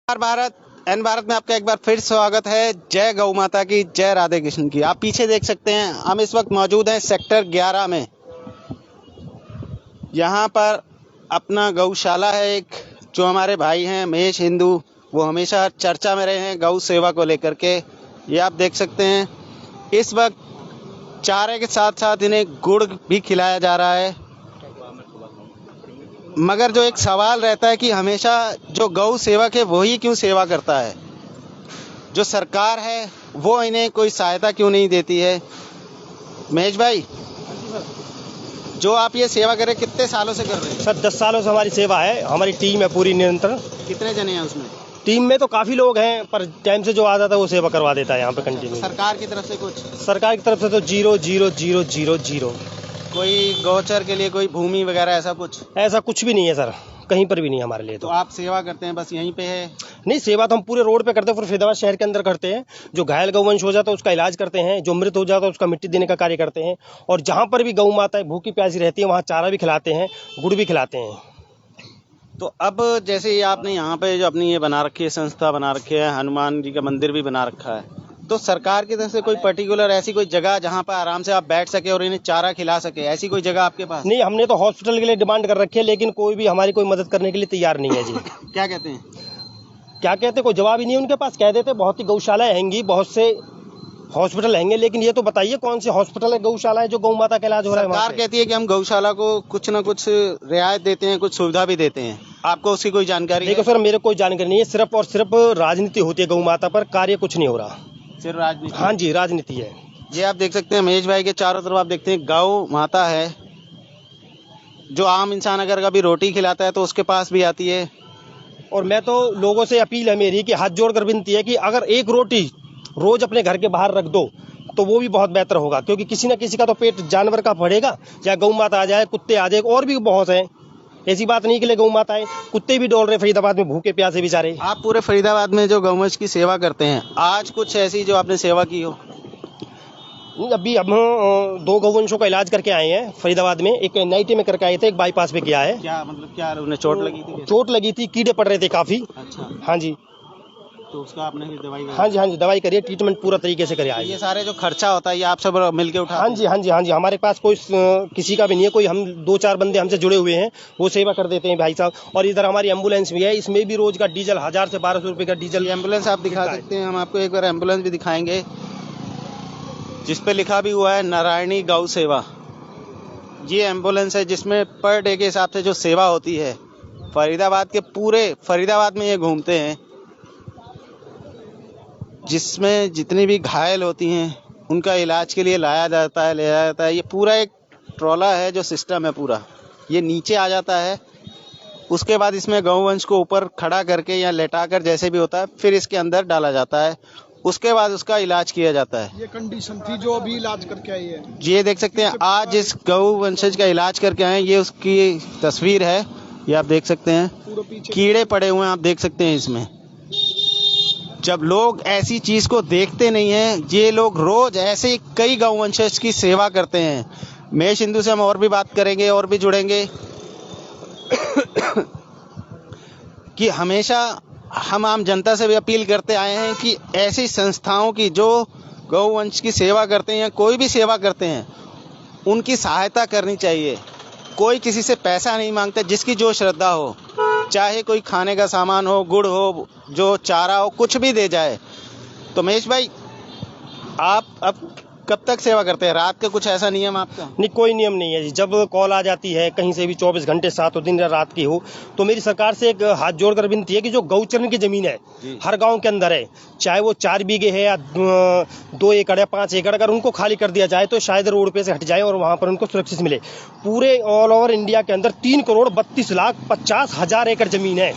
भारत में आपका एक बार फिर स्वागत है। जय गौ माता की, जय राधे कृष्ण की। आप पीछे देख सकते हैं, हम इस वक्त मौजूद हैं सेक्टर 11 में। यहाँ पर अपना गौशाला है एक, जो हमारे भाई हैं महेश हिंदू, वो हमेशा चर्चा में रहे हैं गौ सेवा को लेकर के। ये आप देख सकते हैं, इस वक्त चारे के साथ साथ इन्हें गुड़ भी खिलाया जा रहा है। मगर जो एक सवाल रहता है कि हमेशा जो गौ सेवक है वही क्यों सेवा करता है, जो सरकार है वो इन्हें कोई सहायता क्यों नहीं देती है। महेश भाई, जो आप ये सेवा कर रहे हैं कितने सालों से कर रहे हैं? सर 10 सालों से हमारी सेवा है, हमारी टीम है पूरी निरंतर। कितने जने हैं उसमें? टीम में तो काफी लोग हैं, पर टाइम से जो आ जाता है वो सेवा करवा देता है यहाँ पे कंटिन्यू। सरकार की तरफ से कुछ? सरकार की तरफ से तो 0 कोई गौचर के लिए कोई भूमि वगैरह ऐसा कुछ? ऐसा कुछ भी नहीं है सर, कहीं पर भी नहीं हमारे लिए। तो आप सेवा करते हैं बस यहीं पे है? नहीं, सेवा तो हम पूरे रोड पे करते हैं, पूरे फरीदाबाद शहर के अंदर करते हैं। जो घायल गौवंश हो जाता है उसका इलाज करते हैं, जो मृत हो जाता है उसका मिट्टी देने का कार्य करते हैं, और जहाँ पर भी गौ माता भूखी प्यासी रहती है वहाँ चारा भी खिलाते हैं, गुड़ भी खिलाते हैं। तो अब जैसे ये आपने यहाँ पे जो अपनी ये बना रखी है, संस्था बना रखी है, हनुमान जी का मंदिर भी बना रखा है, तो सरकार की तरफ से कोई पर्टिकुलर ऐसी कोई जगह जहाँ पर आराम से आप बैठ सके और इन्हें चारा खिला सके, ऐसी कोई जगह आपके पास? नहीं, हमने तो हॉस्पिटल के लिए डिमांड कर रखी है, लेकिन कोई भी हमारी कोई मदद करने के लिए तैयार नहीं है जी। क्या कहते हैं? क्या कहते, कोई जवाब ही नहीं है उनके पास। कह देते बहुत ही गौशालाएं हैंगी, बहुत से हॉस्पिटल हैंगे, लेकिन ये तो बताइए कौन से हॉस्पिटल है, गौशाला है जो गौ माता का इलाज हो रहा है? सरकार कहती है कि हम गौशाला को कुछ न कुछ रियायत देते हैं, कुछ सुविधा भी देते हैं। आपको उसकी कोई जानकारी? देखो सर, मेरे कोई जानकारी नहीं है, सिर्फ और सिर्फ राजनीति होती है गौ माता पर, कार्य कुछ नहीं हो रहा। सिर्फ राजनीति? हाँ जी, राजनीति है। ये आप देख सकते हैं महेश भाई के चारों तरफ आप देखते हैं गौ माता है, जो आम इंसान अगर कभी रोटी खिलाता है तो उसके पास भी आती है। और मैं तो लोगों से अपील है मेरी कि हाथ जोड़कर विनती है कि अगर एक रोटी रोज अपने घर के बाहर रख दो तो वो भी बहुत बेहतर होगा, क्योंकि किसी न किसी का तो पेट जानवर का भरेगा, चाहे गौ माता आ जाए, कुत्ते आ जाए, और भी बहुत हैं। ऐसी बात नहीं कि ले गौ माता है, कुत्ते भी डोल रहे फरीदाबाद में भूखे प्यासे बेचारे। आप पूरे फरीदाबाद में जो गौवंश की सेवा करते हैं, आज कुछ ऐसी जो आपने सेवा की हो? अभी हम 2 गौवंशों का इलाज करके आए हैं फरीदाबाद में। एक नाइटे में करके आए थे, एक बाईपास पे किया है। क्या मतलब, क्या उन्हें चोट लगी थी? चोट लगी थी, कीड़े पड़ रहे थे काफी। अच्छा, हाँ जी। तो उसका आपने फिर दवाई? हाँ जी, दवाई करिए, ट्रीटमेंट पूरा तरीके से करे आए। ये सारे जो खर्चा होता है ये आप सब मिलके उठा? हाँ जी, हमारे पास कोई किसी का भी नहीं है, कोई हम 2-4 बंदे हमसे जुड़े हुए हैं, वो सेवा कर देते हैं भाई साहब। और इधर हमारी एम्बुलेंस भी है, इसमें भी रोज का डीजल 1000 से 1200 रुपए का डीजल। एम्बुलेंस आप दिखा सकते हैं? हम आपको एक बार एम्बुलेंस भी दिखाएंगे, जिसपे लिखा भी हुआ है नारायणी गौ सेवा। ये एम्बुलेंस है जिसमें पर डे के हिसाब से जो सेवा होती है, फरीदाबाद के पूरे फरीदाबाद में ये घूमते हैं, जिसमें जितनी भी घायल होती हैं उनका इलाज के लिए लाया जाता है, ले जाया जाता है। ये पूरा एक ट्रॉला है, जो सिस्टम है पूरा, ये नीचे आ जाता है। उसके बाद इसमें गौवंश को ऊपर खड़ा करके या लेटाकर जैसे भी होता है, फिर इसके अंदर डाला जाता है। उसके बाद उसका इलाज किया जाता है। ये कंडीशन थी जो अभी इलाज करके आई है। ये देख सकते हैं, आज इस गौवंशज का इलाज करके आए हैं, ये उसकी तस्वीर है। ये आप देख सकते हैं, कीड़े पड़े हुए हैं, आप देख सकते हैं इसमें। जब लोग ऐसी चीज को देखते नहीं हैं, ये लोग रोज ऐसे कई गौवंशज की सेवा करते हैं। महेश हिंदू से हम और भी बात करेंगे और भी जुड़ेंगे कि हमेशा हम आम जनता से भी अपील करते आए हैं कि ऐसी संस्थाओं की जो गौवंश की सेवा करते हैं या कोई भी सेवा करते हैं, उनकी सहायता करनी चाहिए। कोई किसी से पैसा नहीं मांगता, जिसकी जो श्रद्धा हो, चाहे कोई खाने का सामान हो, गुड़ हो, जो चारा हो, कुछ भी दे जाए। तो महेश भाई, आप अब कब तक सेवा करते हैं? रात का कुछ ऐसा नियम आपका? नहीं, कोई नियम नहीं है जी। जब कॉल आ जाती है कहीं से भी, 24 घंटे, 7 दिन या रात की हो, तो मेरी सरकार से एक हाथ जोड़कर विनती है कि जो गौचरण की जमीन है हर गांव के अंदर है, चाहे वो 4 बीघे है या 2 एकड़ या 5 एकड़, अगर उनको खाली कर दिया जाए तो शायद रोड पे से हट जाए और वहां पर उनको सुरक्षित मिले। पूरे ऑल ओवर इंडिया के अंदर 3,32,50,000 एकड़ जमीन है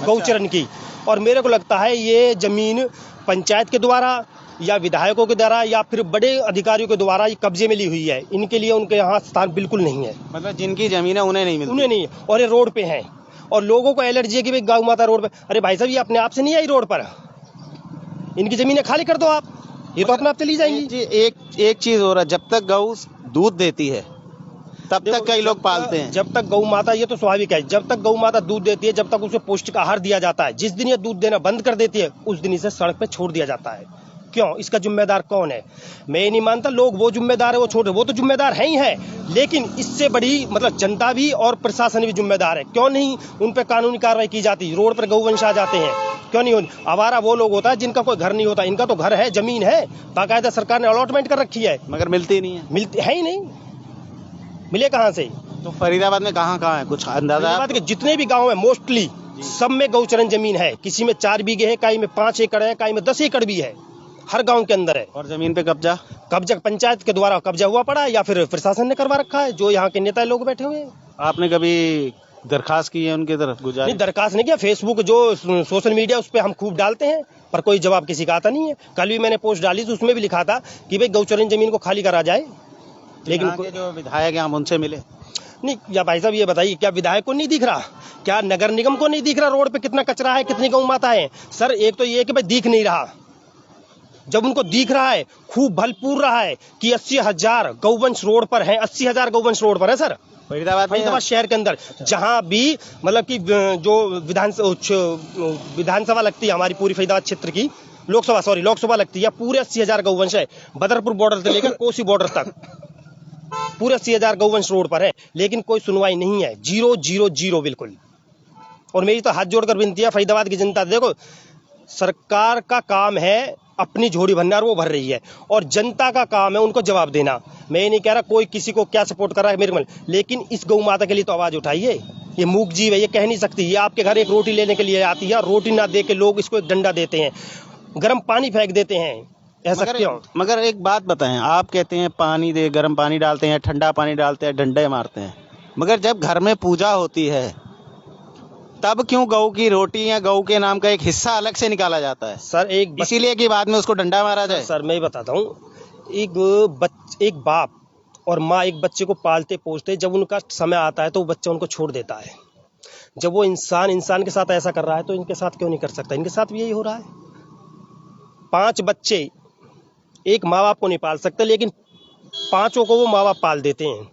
गौचरण की, और मेरे को लगता है ये जमीन पंचायत के द्वारा या विधायकों के द्वारा या फिर बड़े अधिकारियों के द्वारा ये कब्जे में ली हुई है। इनके लिए उनके यहाँ स्थान बिल्कुल नहीं है। मतलब जिनकी जमीन है उन्हें नहीं मिलती? उन्हें नहीं, और ये रोड पे हैं, और लोगों को एलर्जी है कि भाई गौ माता रोड पे। अरे भाई साहब, ये अपने आप से नहीं आई रोड पर, इनकी जमीनें खाली कर दो आप, ये तो अपने आप चली जाएंगी। एक चीज हो रहा है, जब तक गौ दूध देती है तब तक कई लोग पालते हैं। जब तक गौ माता, ये तो स्वाभाविक है, जब तक गौ माता दूध देती है, जब तक उसे पौष्टिक आहार दिया जाता है, जिस दिन ये दूध देना बंद कर देती है उस दिन इसे सड़क पे छोड़ दिया जाता है। क्यों? इसका जिम्मेदार कौन है? मैं नहीं मानता लोग वो जिम्मेदार है, वो छोड़, वो तो जिम्मेदार है ही है, लेकिन इससे बड़ी मतलब जनता भी और प्रशासन भी जिम्मेदार है। क्यों नहीं उन पर कानूनी कार्रवाई की जाती? रोड पर गौवंश आ जाते हैं, क्यों नहीं होती? आवारा वो लोग होता है जिनका कोई घर नहीं होता, इनका तो घर है, जमीन है, बाकायदा सरकार ने अलॉटमेंट कर रखी है, मगर मिलती नहीं है। मिलती है ही नहीं, मिले कहाँ से? तो फरीदाबाद में कहाँ है, कुछ अंदाजा? फरीदाबाद के जितने भी गाँव है मोस्टली सब में गौचरण जमीन है। किसी में 4 बीघे है, कहीं में 5 एकड़ है, कहीं में 10 एकड़ भी है, हर गांव के अंदर है। और जमीन पे कब्जा पंचायत के द्वारा कब्जा हुआ पड़ा है या फिर प्रशासन ने करवा रखा है, जो यहाँ के नेता लोग बैठे हुए हैं। आपने कभी दरखास्त की है उनकी तरफ? गुजारिश? नहीं, दरखास्त नहीं किया। फेसबुक जो सोशल मीडिया उस पर हम खूब डालते हैं, पर कोई जवाब किसी का आता नहीं है। कल भी मैंने पोस्ट डाली थी, उसमें भी लिखा था कि भाई गौचरण जमीन को खाली करा जाए, लेकिन जो विधायक हैं हम उनसे मिले नहीं। या भाई साहब ये बताइए, क्या विधायक को नहीं दिख रहा? क्या नगर निगम को नहीं दिख रहा रोड पे कितना कचरा है, कितनी गौ माता है? सर एक तो ये कि भाई दिख नहीं रहा, जब उनको दिख रहा है, खूब भलपूर रहा है कि 80,000 गौवंश रोड पर है, 80,000 गौवंश रोड पर है सर, फरीदाबाद शहर के अंदर। जहां भी मतलब कि जो विधानसभा लगती है हमारी पूरी फरीदाबाद क्षेत्र की, लोकसभा लगती है, पूरे 80,000 गौवंश है। बदरपुर बॉर्डर से लेकर कोसी बॉर्डर तक पूरे 80,000 गौवंश रोड पर है, लेकिन कोई सुनवाई नहीं है। 0 बिल्कुल। और मेरी तो हाथ जोड़कर विनती है फरीदाबाद की जनता, देखो सरकार का काम है अपनी झोली भरना, वो भर रही है, और जनता का काम है उनको जवाब देना। मैं नहीं कह रहा कोई किसी को क्या सपोर्ट कर रहा है मेरे मन, लेकिन इस गौ माता के लिए तो आवाज उठाइए। ये मूक जीव है, ये कह नहीं सकती। ये आपके घर एक रोटी लेने के लिए आती है, रोटी ना दे के लोग इसको एक डंडा देते हैं, गर्म पानी फेंक देते हैं। ऐसा क्यों? मगर एक बात बताएं, आप कहते हैं पानी दे, गर्म पानी डालते हैं, ठंडा पानी डालते हैं, डंडे मारते हैं, मगर जब घर में पूजा होती है तब क्यों गऊ की रोटी या गऊ के नाम का एक हिस्सा अलग से निकाला जाता है? सर इसीलिए कि बाद में उसको डंडा मारा जाए? सर मैं बताता हूँ, एक बाप और माँ एक बच्चे को पालते पोसते, जब उनका समय आता है तो वो बच्चा उनको छोड़ देता है। जब वो इंसान के साथ ऐसा कर रहा है तो इनके साथ क्यों नहीं कर सकता? इनके साथ भी यही हो रहा है। 5 बच्चे एक माँ बाप को नहीं पाल सकते, लेकिन 5 को वो माँ बाप पाल देते हैं।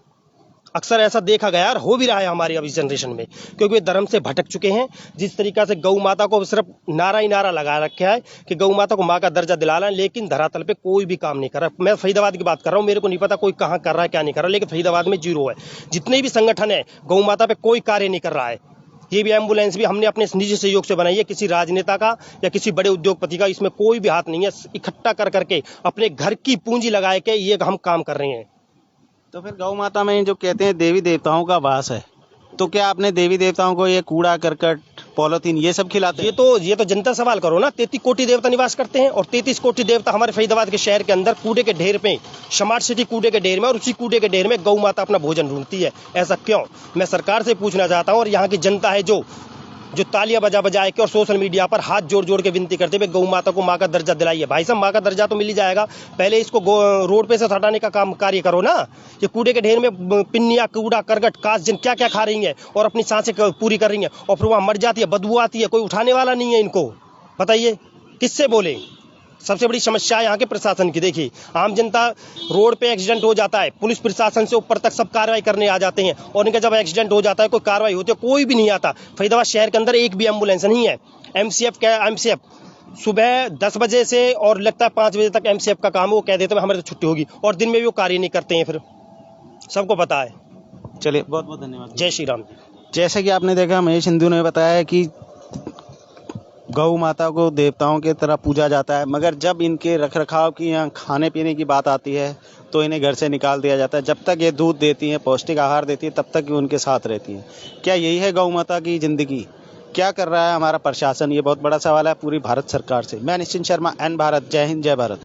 अक्सर ऐसा देखा गया और हो भी रहा है हमारी अभी जनरेशन में, क्योंकि वे धर्म से भटक चुके हैं। जिस तरीका से गौ माता को सिर्फ नारा ही नारा लगा रखा है कि गौ माता को माँ का दर्जा दिलाना है, लेकिन धरातल पे कोई भी काम नहीं कर रहा। मैं फरीदाबाद की बात कर रहा हूँ, मेरे को नहीं पता कोई कहाँ कर रहा है क्या नहीं कर रहा, लेकिन फरीदाबाद में 0 है। जितने भी संगठन है गौ माता पे कोई कार्य नहीं कर रहा है। ये भी एम्बुलेंस भी हमने अपने निजी सहयोग से बनाई है, किसी राजनेता का या किसी बड़े उद्योगपति का इसमें कोई भी हाथ नहीं है। इकट्ठा कर करके अपने घर की पूंजी लगा के ये हम काम कर रहे हैं। तो फिर गौ माता में जो कहते हैं देवी देवताओं का वास है, तो क्या आपने देवी देवताओं को ये कूड़ा करकट पॉलिथीन ये सब खिलाते हैं? ये तो जनता सवाल करो ना। 33 कोटि देवता निवास करते हैं, और 33 कोटि देवता हमारे फरीदाबाद के शहर के अंदर कूड़े के ढेर पे, स्मार्ट सिटी कूड़े के ढेर में, और उसी कूड़े के ढेर में गौ माता अपना भोजन ढूंढती है। ऐसा क्यों? मैं सरकार से पूछना चाहता हूँ, और यहाँ की जनता है जो तालियां बजा के और सोशल मीडिया पर हाथ जोड़ के विनती करते हुए गौ माता को माँ का दर्जा दिलाइए। भाई साहब माँ का दर्जा तो मिल ही जाएगा, पहले इसको रोड पे से हटाने का कार्य करो ना। ये कूड़े के ढेर में पिन्निया, कूड़ा, करकट, कास क्या क्या खा रही है और अपनी सांसें पूरी कर रही है, और फिर वहाँ मर जाती है, बदबू आती है, कोई उठाने वाला नहीं है इनको। बताइए किससे बोले? सबसे बड़ी समस्या यहाँ के प्रशासन की। देखिए आम जनता, रोड पे एक्सीडेंट हो जाता है, पुलिस प्रशासन से ऊपर तक सब कार्रवाई करने आ जाते हैं, और इनका जब एक्सीडेंट हो जाता है कोई कार्रवाई होती है, कोई भी नहीं आता। फरीदाबाद शहर के अंदर एक भी एम्बुलेंस नहीं है। एमसीएफ सुबह 10 बजे से और लगता है 5 बजे तक एमसीएफ का काम है, वो कह देते हैं हमारे तो छुट्टी होगी, और दिन में भी वो कार्य नहीं करते हैं। फिर सबको पता है। चलिए बहुत बहुत धन्यवाद। जय श्री राम। जैसे कि आपने देखा, महेश हिंदू ने बताया कि गौ माता को देवताओं की तरह पूजा जाता है, मगर जब इनके रखरखाव की या खाने पीने की बात आती है तो इन्हें घर से निकाल दिया जाता है। जब तक ये दूध देती हैं, पौष्टिक आहार देती है, तब तक ये उनके साथ रहती हैं। क्या यही है गौ माता की ज़िंदगी? क्या कर रहा है हमारा प्रशासन? ये बहुत बड़ा सवाल है पूरी भारत सरकार से। मैं निश्चिंत शर्मा, एन भारत। जय हिंद, जय भारत।